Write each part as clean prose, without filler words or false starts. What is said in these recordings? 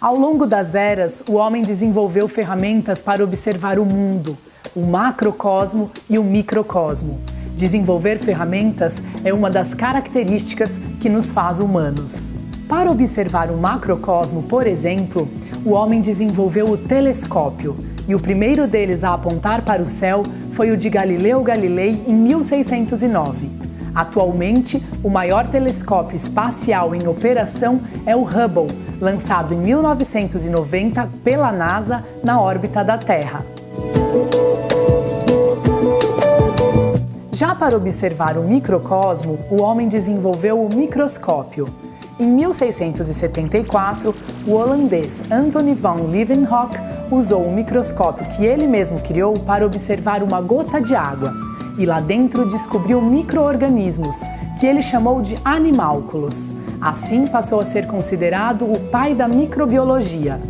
Ao longo das eras, o homem desenvolveu ferramentas para observar o mundo, o macrocosmo e o microcosmo. Desenvolver ferramentas é uma das características que nos faz humanos. Para observar o macrocosmo, por exemplo, o homem desenvolveu o telescópio, e o primeiro deles a apontar para o céu foi o de Galileu Galilei em 1609. Atualmente, o maior telescópio espacial em operação é o Hubble, lançado em 1990 pela NASA na órbita da Terra. Já para observar o microcosmo, o homem desenvolveu o microscópio. Em 1674, o holandês Anthony van Leeuwenhoek usou o microscópio que ele mesmo criou para observar uma gota de água e lá dentro descobriu micro-organismos, que ele chamou de animálculos. Assim passou a ser considerado o pai da microbiologia.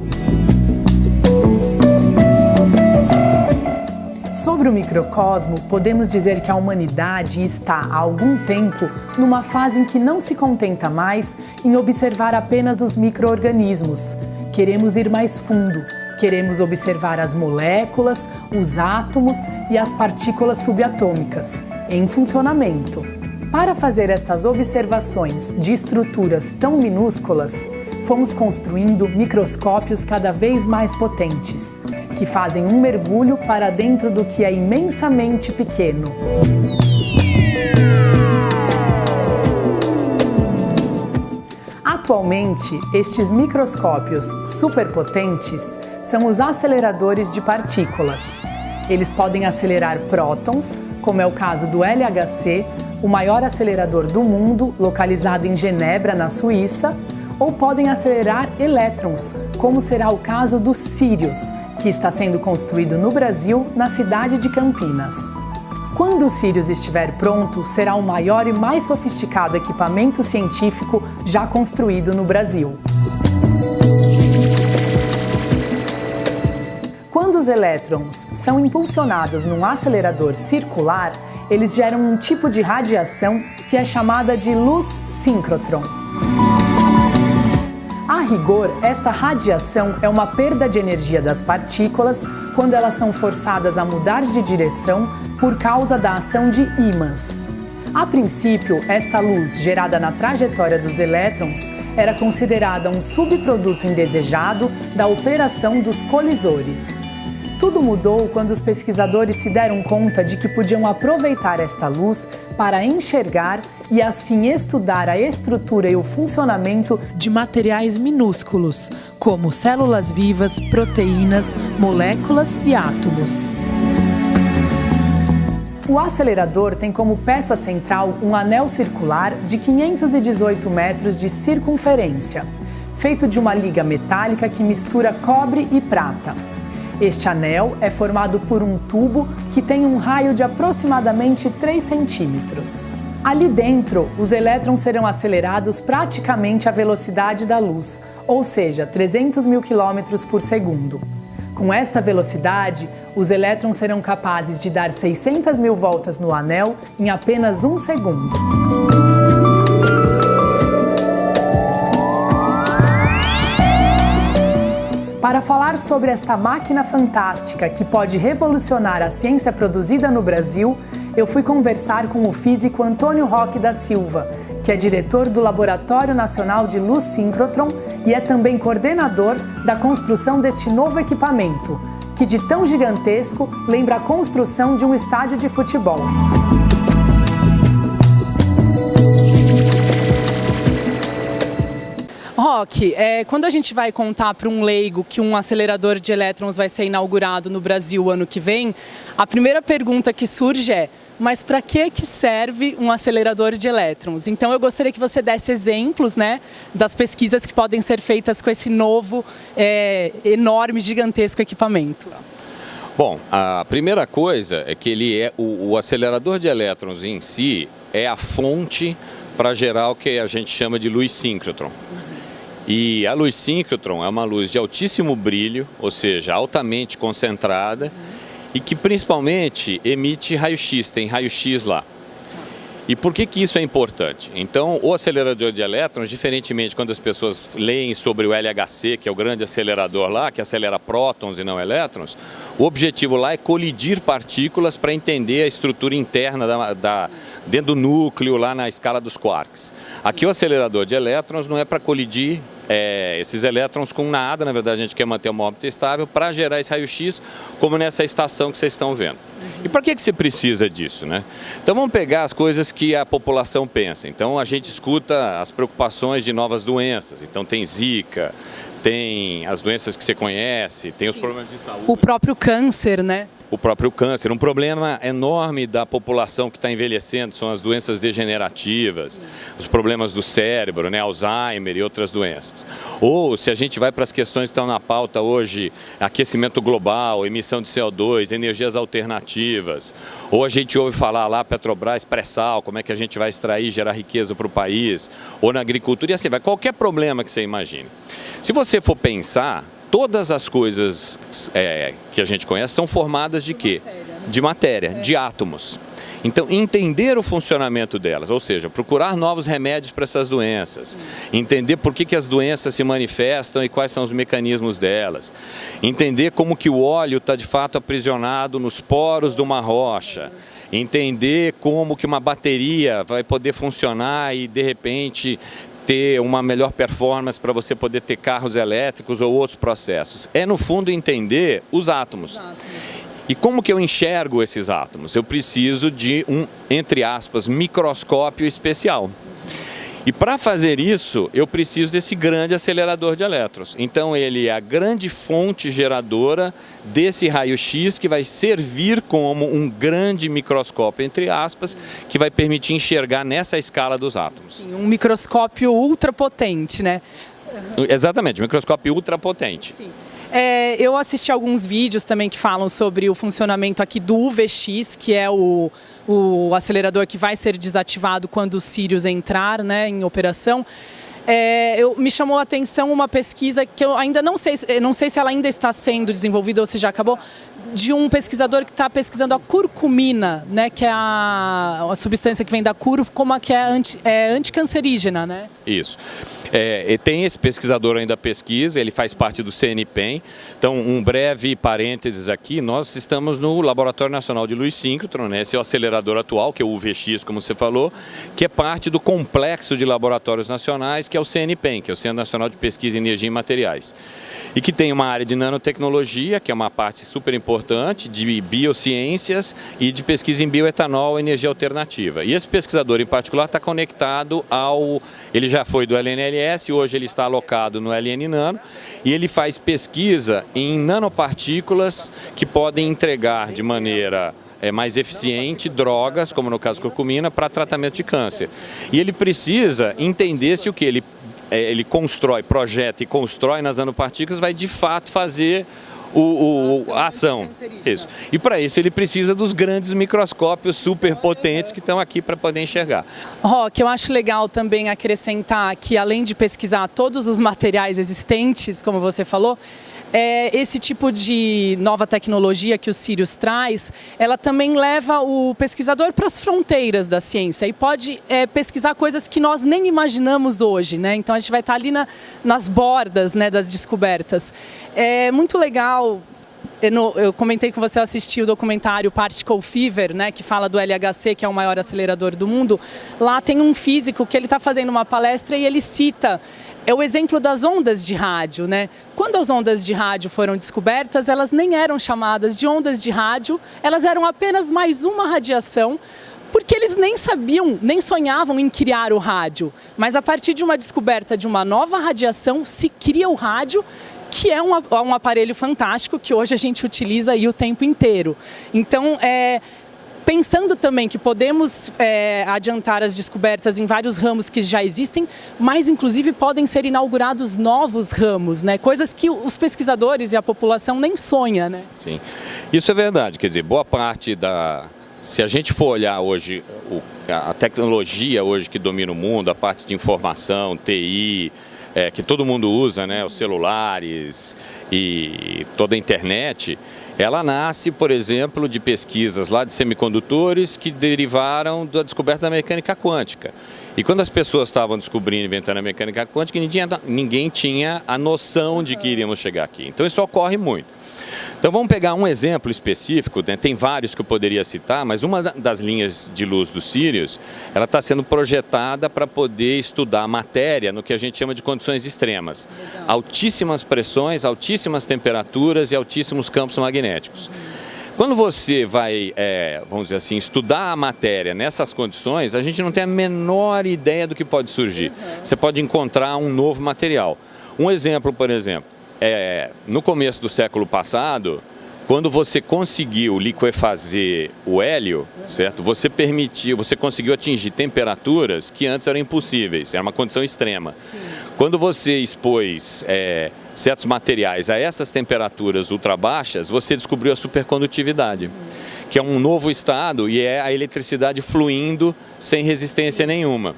Sobre o microcosmo, podemos dizer que a humanidade está, há algum tempo, numa fase em que não se contenta mais em observar apenas os micro-organismos. Queremos ir mais fundo, queremos observar as moléculas, os átomos e as partículas subatômicas, em funcionamento. Para fazer estas observações de estruturas tão minúsculas, fomos construindo microscópios cada vez mais potentes, que fazem um mergulho para dentro do que é imensamente pequeno. Atualmente, estes microscópios superpotentes são os aceleradores de partículas. Eles podem acelerar prótons, como é o caso do LHC, o maior acelerador do mundo, localizado em Genebra, na Suíça, ou podem acelerar elétrons, como será o caso do Sirius, que está sendo construído no Brasil, na cidade de Campinas. Quando o Sirius estiver pronto, será o maior e mais sofisticado equipamento científico já construído no Brasil. Quando os elétrons são impulsionados num acelerador circular, eles geram um tipo de radiação que é chamada de luz síncrotron. A rigor, esta radiação é uma perda de energia das partículas quando elas são forçadas a mudar de direção por causa da ação de ímãs. A princípio, esta luz gerada na trajetória dos elétrons era considerada um subproduto indesejado da operação dos colisores. Tudo mudou quando os pesquisadores se deram conta de que podiam aproveitar esta luz para enxergar e assim estudar a estrutura e o funcionamento de materiais minúsculos, como células vivas, proteínas, moléculas e átomos. O acelerador tem como peça central um anel circular de 518 metros de circunferência, feito de uma liga metálica que mistura cobre e prata. Este anel é formado por um tubo que tem um raio de aproximadamente 3 centímetros. Ali dentro, os elétrons serão acelerados praticamente à velocidade da luz, ou seja, 300 mil quilômetros por segundo. Com esta velocidade, os elétrons serão capazes de dar 600 mil voltas no anel em apenas 1 segundo. Para falar sobre esta máquina fantástica que pode revolucionar a ciência produzida no Brasil, eu fui conversar com o físico Antônio Roque da Silva, que é diretor do Laboratório Nacional de Luz Síncrotron e é também coordenador da construção deste novo equipamento, que de tão gigantesco lembra a construção de um estádio de futebol. Roque, quando a gente vai contar para um leigo que um acelerador de elétrons vai ser inaugurado no Brasil ano que vem, a primeira pergunta que surge é: mas para que serve um acelerador de elétrons? Então eu gostaria que você desse exemplos, das pesquisas que podem ser feitas com esse novo, enorme, gigantesco equipamento. Bom, a primeira coisa é que ele o acelerador de elétrons em si é a fonte para gerar o que a gente chama de luz síncrotron. E a luz síncrotron é uma luz de altíssimo brilho, ou seja, altamente concentrada, e que principalmente emite raio-x, tem raio-x lá. E por que isso é importante? Então, o acelerador de elétrons, diferentemente quando as pessoas leem sobre o LHC, que é o grande acelerador lá, que acelera prótons e não elétrons, o objetivo lá é colidir partículas para entender a estrutura interna dentro do núcleo, lá na escala dos quarks. Aqui o acelerador de elétrons não é para colidir esses elétrons com nada, na verdade a gente quer manter uma órbita estável para gerar esse raio-x, como nessa estação que vocês estão vendo. E para que você precisa disso, né? Então vamos pegar as coisas que a população pensa. Então a gente escuta as preocupações de novas doenças, então tem Zika, tem as doenças que você conhece, tem os problemas de saúde. O próprio câncer, né? O próprio câncer. Um problema enorme da população que está envelhecendo são as doenças degenerativas, os problemas do cérebro, né? Alzheimer e outras doenças. Ou, se a gente vai para as questões que estão na pauta hoje, aquecimento global, emissão de CO2, energias alternativas. Ou a gente ouve falar lá, Petrobras, pré-sal, como é que a gente vai extrair e gerar riqueza para o país. Ou na agricultura, e assim vai. Qualquer problema que você imagine. Se você for pensar, todas as coisas que a gente conhece são formadas de quê? De matéria, de átomos. Então, entender o funcionamento delas, ou seja, procurar novos remédios para essas doenças, entender por que as doenças se manifestam e quais são os mecanismos delas, entender como que o óleo está de fato aprisionado nos poros de uma rocha, entender como que uma bateria vai poder funcionar e, de repente, ter uma melhor performance para você poder ter carros elétricos ou outros processos. É, no fundo, entender os átomos. E como que eu enxergo esses átomos? Eu preciso de um, entre aspas, microscópio especial. E para fazer isso, eu preciso desse grande acelerador de elétrons. Então ele é a grande fonte geradora desse raio-x que vai servir como um grande microscópio, entre aspas, que vai permitir enxergar nessa escala dos átomos. Sim, um microscópio ultrapotente, né? Exatamente, um microscópio ultrapotente. Sim. Eu assisti alguns vídeos também que falam sobre o funcionamento aqui do UVX, que é o acelerador que vai ser desativado quando o Sirius entrar, né, em operação. Me chamou a atenção uma pesquisa que eu ainda não sei se ela ainda está sendo desenvolvida ou se já acabou, de um pesquisador que está pesquisando a curcumina, né, que é a substância que vem da cúrcuma, que é anticancerígena, né? Isso. Tem esse pesquisador ainda pesquisa, ele faz parte do CNPEM. Então, um breve parênteses aqui, nós estamos no Laboratório Nacional de Luz Síncrotron, né? Esse é o acelerador atual, que é o UVX, como você falou, que é parte do complexo de laboratórios nacionais, que é o CNPEM, que é o Centro Nacional de Pesquisa em Energia e Materiais. E que tem uma área de nanotecnologia, que é uma parte super importante, de biociências e de pesquisa em bioetanol e energia alternativa. E esse pesquisador em particular está conectado ele já foi do LNLS, hoje ele está alocado no LN Nano, e ele faz pesquisa em nanopartículas que podem entregar de maneira mais eficiente drogas, como no caso curcumina, para tratamento de câncer. E ele precisa entender se o que ele constrói, projeta e constrói nas nanopartículas vai de fato fazer a ação. Isso. E para isso ele precisa dos grandes microscópios super potentes que estão aqui para poder enxergar. Roque, eu acho legal também acrescentar que, além de pesquisar todos os materiais existentes, como você falou, esse tipo de nova tecnologia que o Sirius traz, ela também leva o pesquisador para as fronteiras da ciência e pode pesquisar coisas que nós nem imaginamos hoje, né? Então a gente vai estar ali nas bordas, né, das descobertas. É muito legal. Eu comentei com você, eu assisti o documentário Particle Fever, né, que fala do LHC, que é o maior acelerador do mundo. Lá tem um físico que ele está fazendo uma palestra e ele cita o exemplo das ondas de rádio, né? Quando as ondas de rádio foram descobertas, elas nem eram chamadas de ondas de rádio, elas eram apenas mais uma radiação, porque eles nem sabiam, nem sonhavam em criar o rádio. Mas a partir de uma descoberta de uma nova radiação, se cria o rádio, que é um aparelho fantástico que hoje a gente utiliza aí o tempo inteiro. Então, pensando também que podemos adiantar as descobertas em vários ramos que já existem, mas inclusive podem ser inaugurados novos ramos, né? Coisas que os pesquisadores e a população nem sonham, né? Sim, isso é verdade. Quer dizer, boa parte se a gente for olhar hoje a tecnologia hoje que domina o mundo, a parte de informação, TI, que todo mundo usa, né, os celulares e toda a internet, ela nasce, por exemplo, de pesquisas lá de semicondutores que derivaram da descoberta da mecânica quântica. E quando as pessoas estavam descobrindo, inventando a mecânica quântica, ninguém tinha a noção de que iríamos chegar aqui. Então isso ocorre muito. Então vamos pegar um exemplo específico, né? Tem vários que eu poderia citar, mas uma das linhas de luz do Sirius, ela está sendo projetada para poder estudar a matéria no que a gente chama de condições extremas. Legal. Altíssimas pressões, altíssimas temperaturas e altíssimos campos magnéticos. Quando você vai, vamos dizer assim, estudar a matéria nessas condições, a gente não tem a menor ideia do que pode surgir. Você pode encontrar um novo material. Um exemplo, por exemplo, no começo do século passado, quando você conseguiu liquefazer o hélio, certo? Você conseguiu atingir temperaturas que antes eram impossíveis, era uma condição extrema. Sim. Quando você expôs certos materiais a essas temperaturas ultra baixas, você descobriu a supercondutividade, que é um novo estado e é a eletricidade fluindo sem resistência nenhuma.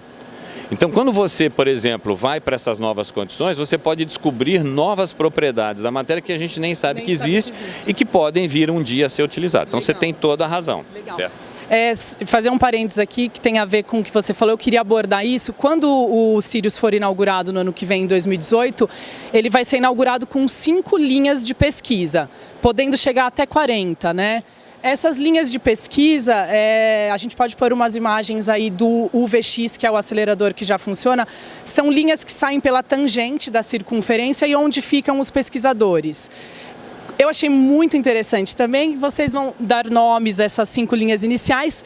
Então, quando você, por exemplo, vai para essas novas condições, você pode descobrir novas propriedades da matéria que a gente nem sabe que existe e que podem vir um dia a ser utilizadas. Então, você tem toda a razão. Certo? Fazer um parênteses aqui que tem a ver com o que você falou, eu queria abordar isso. Quando o Sirius for inaugurado no ano que vem, em 2018, ele vai ser inaugurado com 5 linhas de pesquisa, podendo chegar até 40, né? Essas linhas de pesquisa, a gente pode pôr umas imagens aí do UVX, que é o acelerador que já funciona, são linhas que saem pela tangente da circunferência e onde ficam os pesquisadores. Eu achei muito interessante também, vocês vão dar nomes a essas 5 linhas iniciais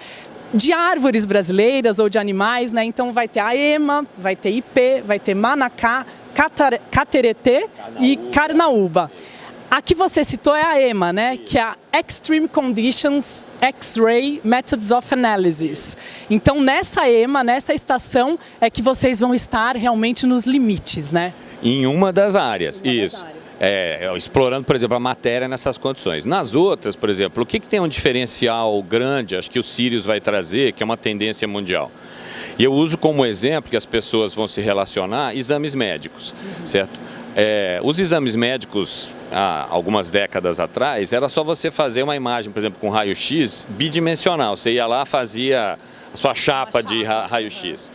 de árvores brasileiras ou de animais, né? Então vai ter a ema, vai ter ipê, vai ter manacá, cateretê e carnaúba. A que você citou é a EMA, né? Que é a Extreme Conditions X-Ray Methods of Analysis. Então, nessa EMA, nessa estação, é que vocês vão estar realmente nos limites, né? Em uma das áreas, isso. Explorando, por exemplo, a matéria nessas condições. Nas outras, por exemplo, o que tem um diferencial grande, acho que o Sirius vai trazer, que é uma tendência mundial? E eu uso como exemplo que as pessoas vão se relacionar exames médicos, certo? Os exames médicos, há algumas décadas atrás, era só você fazer uma imagem, por exemplo, com raio-x bidimensional. Você ia lá, fazia a sua chapa de raio-x.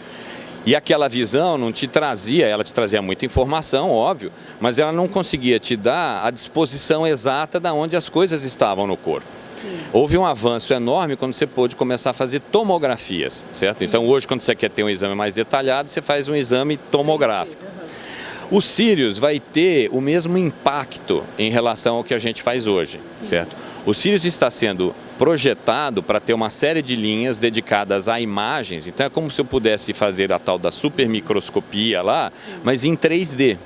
E aquela visão não te trazia, ela te trazia muita informação, óbvio, mas ela não conseguia te dar a disposição exata de onde as coisas estavam no corpo. Sim. Houve um avanço enorme quando você pôde começar a fazer tomografias, certo? Sim. Então hoje, quando você quer ter um exame mais detalhado, você faz um exame tomográfico. O Sirius vai ter o mesmo impacto em relação ao que a gente faz hoje, certo? O Sirius está sendo projetado para ter uma série de linhas dedicadas a imagens, então é como se eu pudesse fazer a tal da supermicroscopia lá, mas em 3D.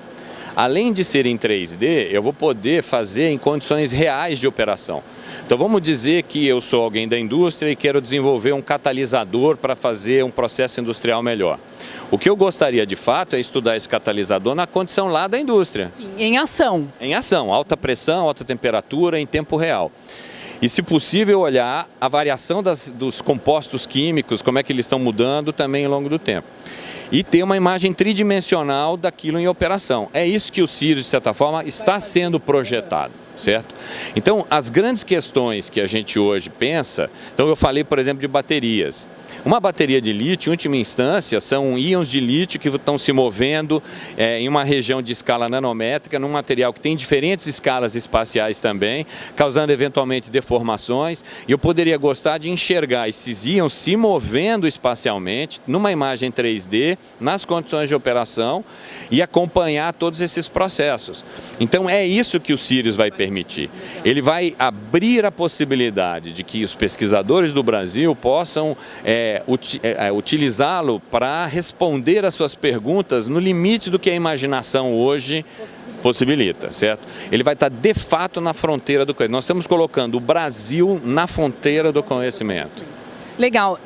Além de ser em 3D, eu vou poder fazer em condições reais de operação. Então vamos dizer que eu sou alguém da indústria e quero desenvolver um catalisador para fazer um processo industrial melhor. O que eu gostaria de fato é estudar esse catalisador na condição lá da indústria. Sim, em ação. Em ação, alta pressão, alta temperatura, em tempo real. E, se possível, olhar a variação dos compostos químicos, como é que eles estão mudando também ao longo do tempo. E ter uma imagem tridimensional daquilo em operação. É isso que o Sirius, de certa forma, está sendo projetado, certo? Então, as grandes questões que a gente hoje pensa, então eu falei, por exemplo, de baterias. Uma bateria de lítio, em última instância, são íons de lítio que estão se movendo em uma região de escala nanométrica, num material que tem diferentes escalas espaciais também, causando eventualmente deformações. E eu poderia gostar de enxergar esses íons se movendo espacialmente, numa imagem 3D, nas condições de operação, e acompanhar todos esses processos. Então é isso que o Sirius vai permitir. Ele vai abrir a possibilidade de que os pesquisadores do Brasil possam utilizá-lo para responder às suas perguntas no limite do que a imaginação hoje possibilita, certo? Ele vai estar de fato na fronteira do conhecimento. Nós estamos colocando o Brasil na fronteira do conhecimento. Legal.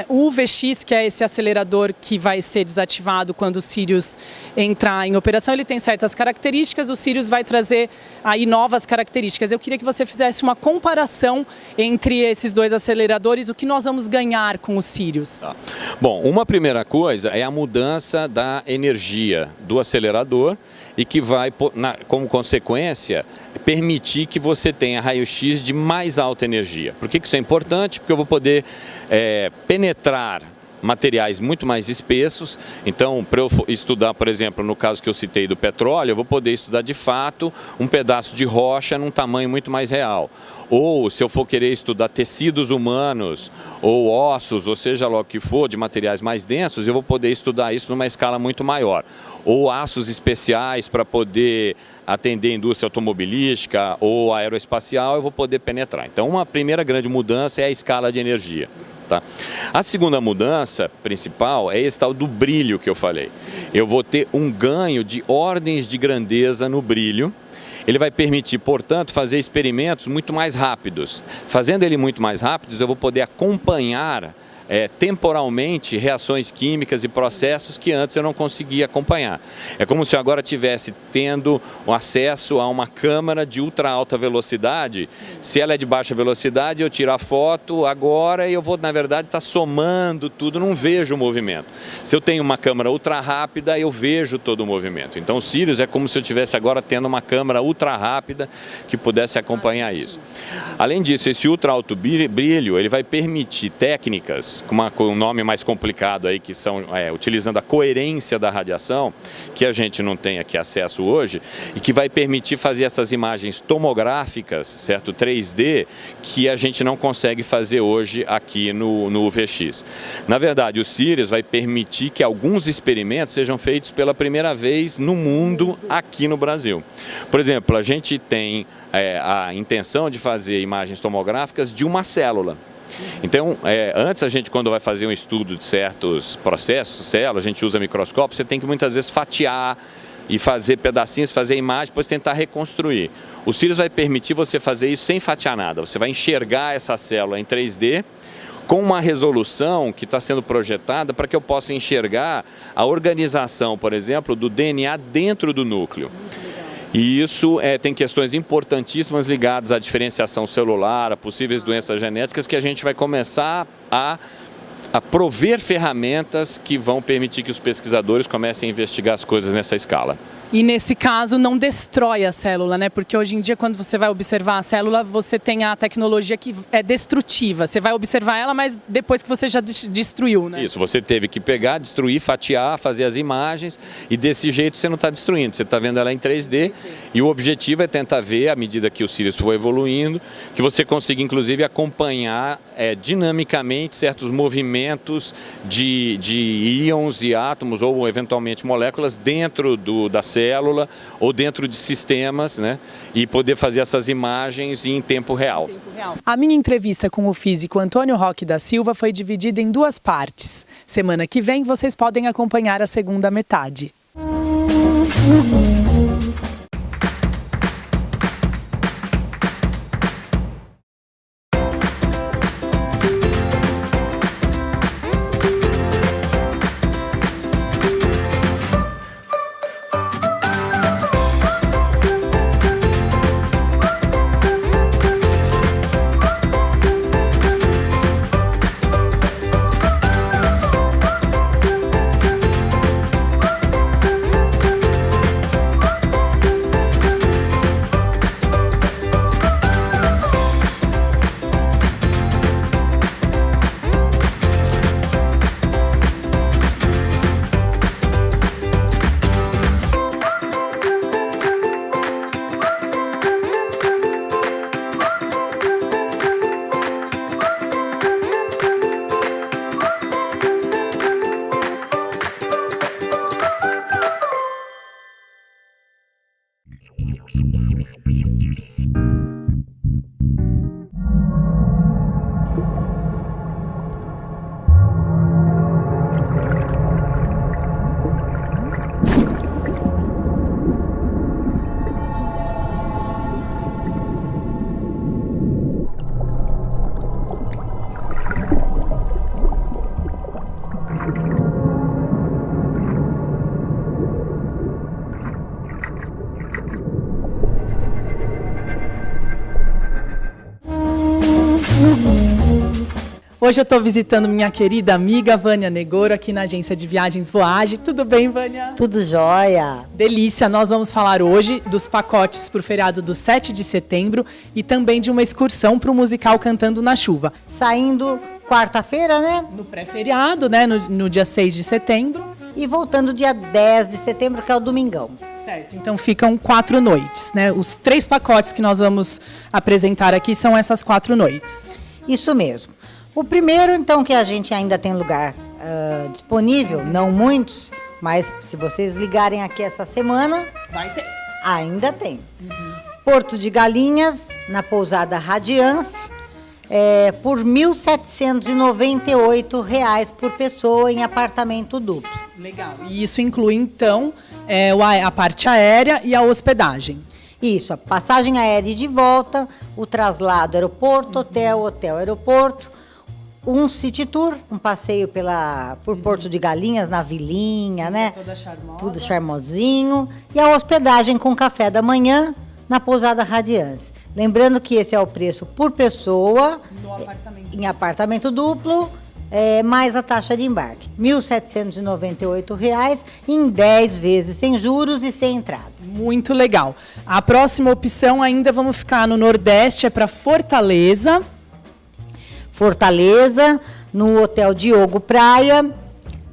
O UVX, que é esse acelerador que vai ser desativado quando o Sirius entrar em operação, ele tem certas características, o Sirius vai trazer aí novas características. Eu queria que você fizesse uma comparação entre esses dois aceleradores, o que nós vamos ganhar com o Sirius. Tá. Bom, uma primeira coisa é a mudança da energia do acelerador e que vai, como consequência, permitir que você tenha raio-x de mais alta energia. Por que isso é importante? Porque eu vou poder penetrar materiais muito mais espessos. Então, para eu estudar, por exemplo, no caso que eu citei do petróleo, eu vou poder estudar de fato um pedaço de rocha num tamanho muito mais real. Ou se eu for querer estudar tecidos humanos ou ossos, ou seja lá o que for, de materiais mais densos, eu vou poder estudar isso numa escala muito maior. Ou aços especiais para poder atender a indústria automobilística ou aeroespacial, eu vou poder penetrar. Então, uma primeira grande mudança é a escala de energia. Tá? A segunda mudança principal é esse tal do brilho que eu falei. Eu vou ter um ganho de ordens de grandeza no brilho. Ele vai permitir, portanto, fazer experimentos muito mais rápidos. Fazendo ele muito mais rápidos, eu vou poder acompanhar temporalmente reações químicas e processos que antes eu não conseguia acompanhar. É como se eu agora estivesse tendo o acesso a uma câmera de ultra alta velocidade. Se ela é de baixa velocidade, eu tiro a foto agora e eu vou, na verdade, estar somando tudo, não vejo o movimento. Se eu tenho uma câmera ultra rápida, eu vejo todo o movimento. Então o Sirius é como se eu estivesse agora tendo uma câmera ultra rápida que pudesse acompanhar isso. Além disso, esse ultra alto brilho, ele vai permitir técnicas com um nome mais complicado aí, que são utilizando a coerência da radiação, que a gente não tem aqui acesso hoje, e que vai permitir fazer essas imagens tomográficas, certo, 3D, que a gente não consegue fazer hoje aqui no UVX. Na verdade, o Sirius vai permitir que alguns experimentos sejam feitos pela primeira vez no mundo aqui no Brasil. Por exemplo, a gente tem a intenção de fazer imagens tomográficas de uma célula. Então, antes a gente, quando vai fazer um estudo de certos processos, células, a gente usa microscópio, você tem que muitas vezes fatiar e fazer pedacinhos, fazer imagem, depois tentar reconstruir. O Sirius vai permitir você fazer isso sem fatiar nada. Você vai enxergar essa célula em 3D com uma resolução que está sendo projetada para que eu possa enxergar a organização, por exemplo, do DNA dentro do núcleo. E isso tem questões importantíssimas ligadas à diferenciação celular, a possíveis doenças genéticas, que a gente vai começar a prover ferramentas que vão permitir que os pesquisadores comecem a investigar as coisas nessa escala. E nesse caso não destrói a célula, né? Porque hoje em dia, quando você vai observar a célula, você tem a tecnologia que é destrutiva. Você vai observar ela, mas depois que você já destruiu, né? Isso, você teve que pegar, destruir, fatiar, fazer as imagens e desse jeito você não está destruindo, você está vendo ela em 3D e o objetivo é tentar ver, à medida que o Sirius for evoluindo, que você consiga inclusive acompanhar dinamicamente certos movimentos de íons e átomos ou eventualmente moléculas dentro da célula ou dentro de sistemas, né? E poder fazer essas imagens em tempo real. A minha entrevista com o físico Antônio Roque da Silva foi dividida em 2 partes. Semana que vem vocês podem acompanhar a segunda metade. Hoje eu estou visitando minha querida amiga Vânia Negoro aqui na agência de viagens Voage. Tudo bem, Vânia? Tudo jóia. Delícia, nós vamos falar hoje dos pacotes para o feriado do 7 de setembro e também de uma excursão para o musical Cantando na Chuva. Saindo quarta-feira, né? No pré-feriado, né? No dia 6 de setembro. E voltando dia 10 de setembro, que é o domingão. Certo, então ficam 4 noites, né? Os 3 pacotes que nós vamos apresentar aqui são essas 4 noites. Isso mesmo. O primeiro, então, que a gente ainda tem lugar disponível, não muitos, mas se vocês ligarem aqui essa semana... Vai ter. Ainda tem. Porto de Galinhas, na pousada Radiance, por R$ 1.798 por pessoa em apartamento duplo. Legal. E isso inclui, então, a parte aérea e a hospedagem. Isso, a passagem aérea de volta, o traslado aeroporto, hotel, aeroporto, um city tour, um passeio por Porto de Galinhas, na vilinha, sim, né? Toda charmosa. Tudo charmosinho. E a hospedagem com café da manhã na pousada Radiance. Lembrando que esse é o preço por pessoa, em apartamento duplo, mais a taxa de embarque. R$ 1.798 em 10 vezes, sem juros e sem entrada. Muito legal. A próxima opção ainda vamos ficar no Nordeste, é para Fortaleza. Fortaleza, no Hotel Diogo Praia,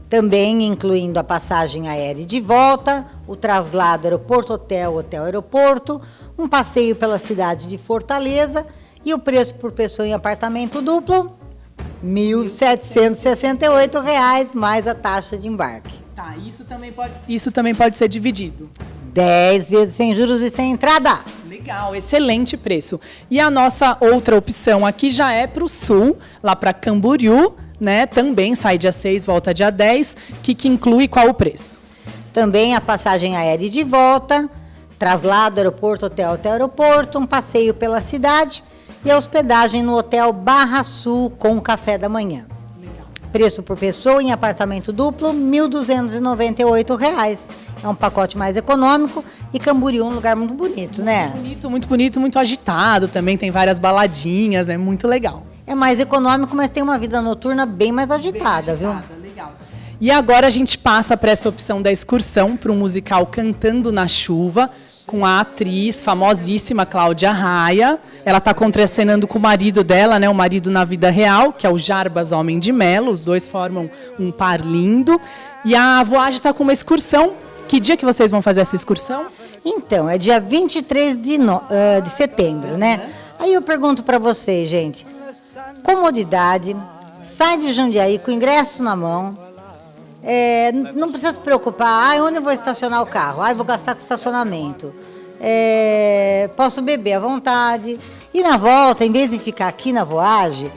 também incluindo a passagem aérea de volta, o traslado aeroporto-hotel, hotel-aeroporto, um passeio pela cidade de Fortaleza e o preço por pessoa em apartamento duplo, R$ 1.768 mais a taxa de embarque. Tá, isso também pode ser dividido. 10 vezes sem juros e sem entrada. Legal, excelente preço. E a nossa outra opção aqui já é para o sul, lá para Camboriú, né? Também sai dia 6, volta dia 10, que inclui qual o preço? Também a passagem aérea de volta, traslado aeroporto, hotel, aeroporto, um passeio pela cidade e a hospedagem no Hotel Barra Sul com café da manhã. Legal. Preço por pessoa em apartamento duplo, R$ 1.298. É um pacote mais econômico e Camboriú é um lugar muito bonito, né? Muito bonito, muito agitado também, tem várias baladinhas, é muito legal. É mais econômico, mas tem uma vida noturna bem mais agitada, viu? Legal. E agora a gente passa para essa opção da excursão para o musical Cantando na Chuva, com a atriz famosíssima Cláudia Raia. Ela está contracenando com o marido dela, né? O marido na vida real, que é o Jarbas Homem de Melo. Os dois formam um par lindo. E a Voage está com uma excursão. Que dia que vocês vão fazer essa excursão? Então, é dia 23 de setembro, né? Aí eu pergunto para vocês, gente, comodidade, sai de Jundiaí com o ingresso na mão, não precisa se preocupar, onde eu vou estacionar o carro? Vou gastar com estacionamento. Posso beber à vontade. E na volta, em vez de ficar aqui na Voage,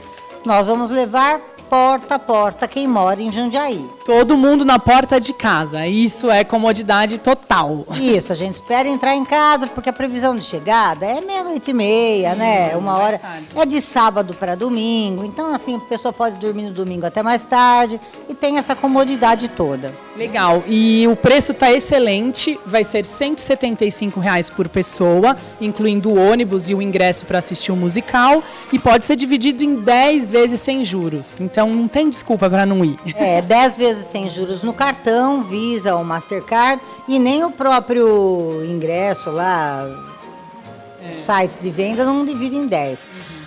nós vamos levar porta a porta quem mora em Jundiaí. Todo mundo na porta de casa, isso é comodidade total. Isso, a gente espera entrar em casa, porque a previsão de chegada é 00:30, né? 1h. É de sábado para domingo, então assim, a pessoa pode dormir no domingo até mais tarde e tem essa comodidade toda. Legal, e o preço está excelente, vai ser R$ 175 por pessoa, incluindo o ônibus e o ingresso para assistir o musical, e pode ser dividido em 10 vezes sem juros, então não tem desculpa para não ir. 10 vezes sem juros no cartão, Visa ou Mastercard, e nem o próprio ingresso lá, sites de venda, não divide em 10.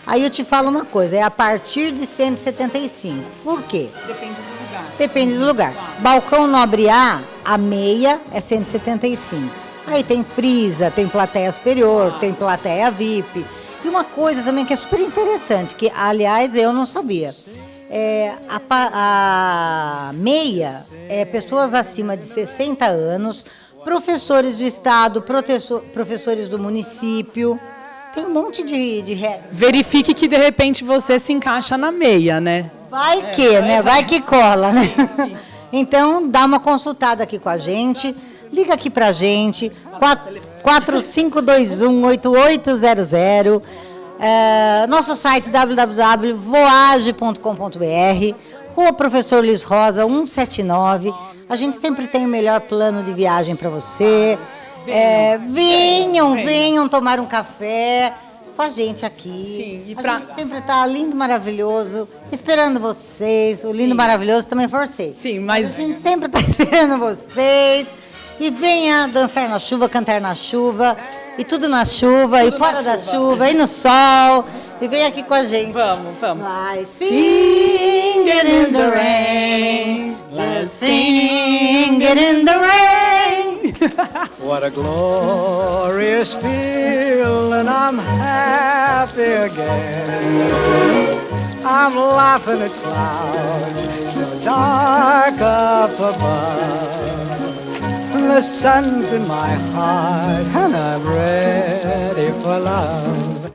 Aí eu te falo uma coisa, é a partir de 175. Por quê? Depende do lugar. Depende do lugar. Balcão Nobre A meia é 175. Aí tem frisa, tem plateia superior, tem plateia VIP. E uma coisa também que é super interessante, que aliás eu não sabia. A meia é pessoas acima de 60 anos, professores do estado, professores do município. Tem um monte de regras. Verifique que de repente você se encaixa na meia, né? Vai que, né? Vai que cola, né? Sim. Então, dá uma consultada aqui com a gente. Liga aqui pra gente. 4521-8800. Nosso site www.voage.com.br. Rua Professor Luiz Rosa, 179. A gente sempre tem o melhor plano de viagem para você. Venham tomar um café. com a gente aqui. Sim, e a gente sempre tá lindo, maravilhoso, esperando vocês. O lindo, maravilhoso também for vocês. Sim, mas... A gente sempre tá esperando vocês. E venha dançar na chuva, cantar na chuva, e tudo na chuva, tudo e fora da chuva, e no sol. E vem aqui com a gente. Vamos. Vai, sing it in the rain, just sing it in the rain. What a glorious feeling, I'm happy again. I'm laughing at clouds so dark up above. The sun's in my heart and I'm ready for love.